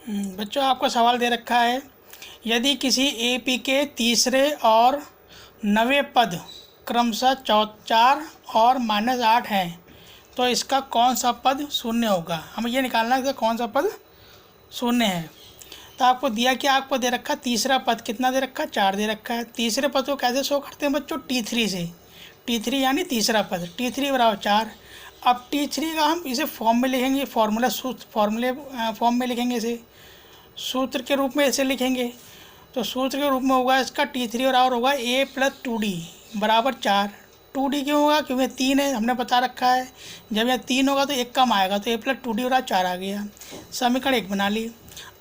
बच्चों, आपको सवाल दे रखा है, यदि किसी एपी के तीसरे और 9वें पद क्रमशः 4 और -8 हैं तो इसका कौन सा पद शून्य होगा। हमें ये निकालना है कि कौन सा पद शून्य है। तो आपको दिया कि आपको दे रखा तीसरा पद कितना दे रखा है, 4 दे रखा है। तीसरे पद को कैसे शो करते हैं बच्चों, T3 से। T3 यानी तीसरा पद, T3 बराबर 4। अब T3 का हम इसे फॉर्म में लिखेंगे, फॉर्मूले फॉर्म में लिखेंगे, इसे सूत्र के रूप में ऐसे लिखेंगे। तो सूत्र के रूप में होगा इसका T3 बराबर होगा A + 2D बराबर 4। 2D क्यों होगा, क्योंकि 3 है, हमने बता रखा है। जब यह 3 होगा तो एक कम आएगा, तो A + 2D बराबर 4 आ गया। समीकरण 1 बना ली।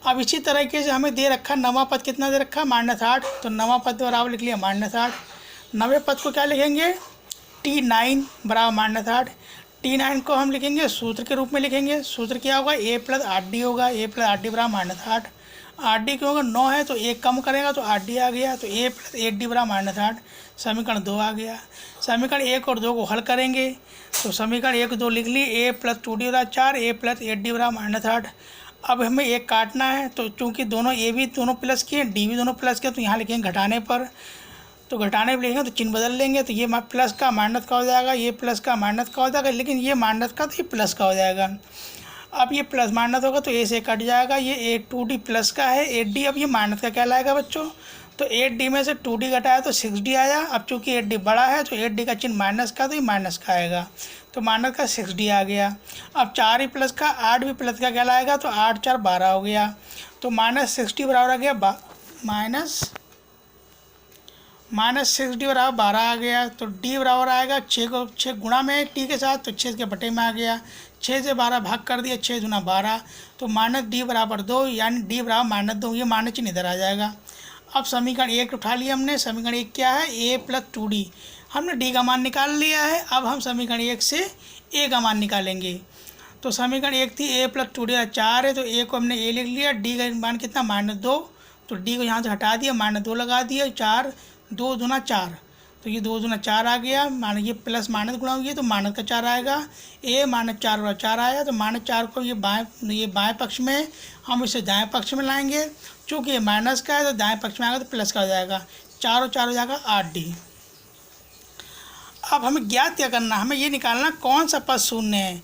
अब इसी तरीके से हमें दे रखा नवा पद कितना दे रखा, -8। तो नवा पद बराबर लिख लिया -8। नवे पद को क्या लिखेंगे, T9 बराबर -8। T9 को हम लिखेंगे सूत्र के रूप में लिखेंगे। सूत्र क्या होगा, A + 8D होगा। A + 8D बराबर -8। 8D क्यों होगा, 9 है तो एक कम करेगा तो 8D आ गया। तो A + 8D बराबर -8। समीकरण 2 आ गया। समीकरण 1 और 2 को हल करेंगे तो समीकरण 1 2 लिख ली, A + 2D बराबर 4, A + 8D बराबर -8। अब हमें एक काटना है, तो चूंकि दोनों ए भी दोनों प्लस किए, डी भी दोनों प्लस किए, तो यहाँ लिखेंगे घटाने पर। तो घटाने पर लिखेंगे तो चिन्ह बदल लेंगे, तो ये प्लस का माइनस का हो जाएगा, ये प्लस का माइनस का हो जाएगा, लेकिन ये माइनस का तो ये प्लस का हो जाएगा। अब ये प्लस माइनस होगा तो ए से कट जाएगा, ये 2D प्लस का है, 8D अब ये माइनस का कहलाएगा बच्चों। तो 8D में से 2D घटाया तो 6D आया। अब चूंकि 8D बड़ा है तो 8D का चिन्ह माइनस का, तो ये माइनस का आएगा, तो माइनस का 6D आ गया। अब 4 ही प्लस का, 8 भी प्लस का कहलाएगा, तो 8 4 12 हो गया। तो -60 बराबर आ गया -6D बराबर 12 आ गया। तो D बराबर आएगा 6 को 6 गुणा में T के साथ, तो 6 के बटे में आ गया। 6 से 12 भाग कर दिया, 6 दूना 12, तो -D बराबर 2, यानी D बराबर -2। ये माइनस चिन्ह इधर आ जाएगा। अब समीकरण 1 उठा लिया हमने। समीकरण 1 क्या है, A + 2D। हमने D का मान निकाल लिया है। अब हम समीकरण 1 से A का मान निकालेंगे। तो समीकरण 1 थी A + 2D 4 है, तो A को हमने A लिख लिया। D का मान कितना, -2, तो D को यहाँ से हटा दिया, -2 लगा दिया। 4 2 दूना 4, तो ये 2 दूना 4 आ गया। मान ये प्लस माइनस गुणा हुई है तो माइनस का 4 आएगा। A -4 और 4 आया, तो -4 को ये बाएं पक्ष में, हम इसे दाएं पक्ष में लाएंगे। चूँकि ये माइनस का है तो दाएं पक्ष में आएगा तो प्लस का हो जाएगा। 4 और 4 हो जाएगा 8D। अब हमें ज्ञात क्या करना, हमें ये निकालना कौन सा पद शून्य है।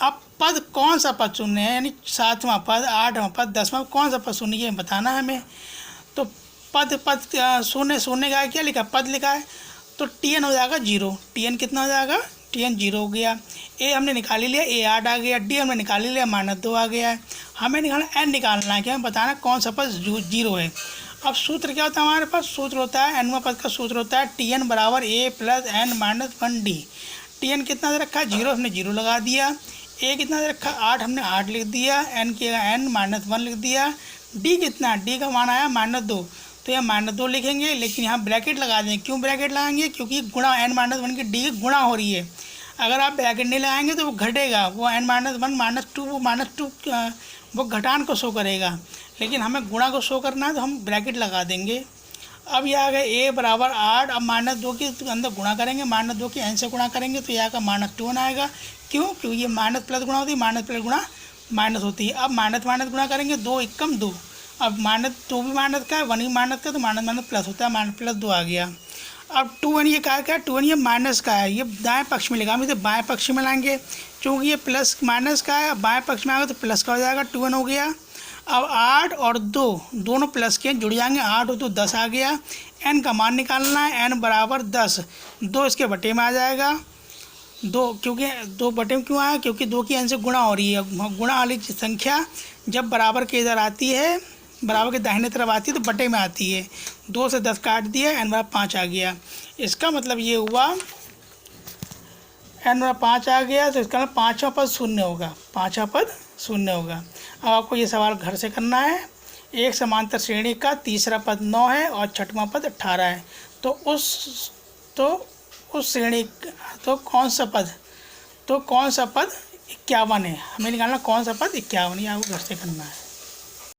अब पद कौन सा पद शून्य है, यानी 7वां पद, 8वां पद, 10वां कौन सा पद शून्य, ये बताना है हमें। तो पद शून्य का क्या लिखा, पद लिखा है, तो Tn हो जाएगा 0। Tn कितना हो जाएगा, Tn 0 हो गया। A हमने निकाल ही लिया, A 8 आ गया। D हमने निकाल ही लिया, -2 आ गया है। हमें निकालना n निकालना है, क्या हमें बताना कौन सा पद 0 है। अब सूत्र क्या होता है हमारे पास, सूत्र होता है nवां पद का सूत्र होता है Tn बराबर A + n - 1D। Tn कितना दे रखा है, 0, हमने 0 लगा दिया। A कितना दे रखा है, 8, हमने 8 लिख दिया। n की n -1 लिख दिया। D कितना, D का मान आया -2, तो यहाँ -2 लिखेंगे, लेकिन यहाँ ब्रैकेट लगा देंगे। क्यों ब्रैकेट लगाएंगे, क्योंकि गुणा n - 1 की D गुणा हो रही है। अगर आप ब्रैकेट नहीं लगाएंगे तो वो घटेगा, वो n - 1 -2, वो -2 वो घटान को शो करेगा, लेकिन हमें गुणा को शो करना है तो हम ब्रैकेट लगा देंगे। अब यह आ गया A बराबर 8। अब -2 के अंदर गुणा करेंगे, -2 के n से गुणा करेंगे तो यहाँ का -2 आएगा। क्यों, क्योंकि ये माइनस प्लस गुणा होती है, माइनस प्लस गुणा माइनस होती है। अब माइनस माइनस गुणा करेंगे, 2 एकम 2। अब -2 भी माइनस का है, 1 भी माइनस का, तो माइनस माइनस प्लस होता है, -+2 आ गया। अब 2n ये क्या है, 2n ये माइनस का है, ये दाएं पक्ष में लिखा, हम इसे बाएं पक्ष में लाएंगे। चूँकि ये प्लस माइनस का है, बाएं पक्ष में आएगा तो प्लस का हो जाएगा, 2n हो गया। अब 8 और 2 दोनों प्लस के जुड़ जाएंगे, 8 और 2 10 आ गया। n का मान निकालना है, n बराबर 10। 2 इसके बटे में आ जाएगा, 2, क्योंकि 2 बटे में क्यों आया, क्योंकि 2 की n से गुणा हो रही है। गुणा वाली संख्या जब बराबर के इधर आती है, बराबर के दाहिने तरफ आती है तो बटे में आती है। 2 से 10 काट दिया, n बराबर 5 आ गया। इसका मतलब ये हुआ n बराबर 5 आ गया, तो इसका मतलब 5वां पद शून्य होगा, 5वां पद शून्य होगा। अब आपको ये सवाल घर से करना है। एक समांतर श्रेणी का तीसरा पद 9 है और 6वां पद 18 है, तो उस श्रेणी तो कौन सा पद 51 है। हमें निकालना कौन सा पद 51 है, आपको घर से करना है।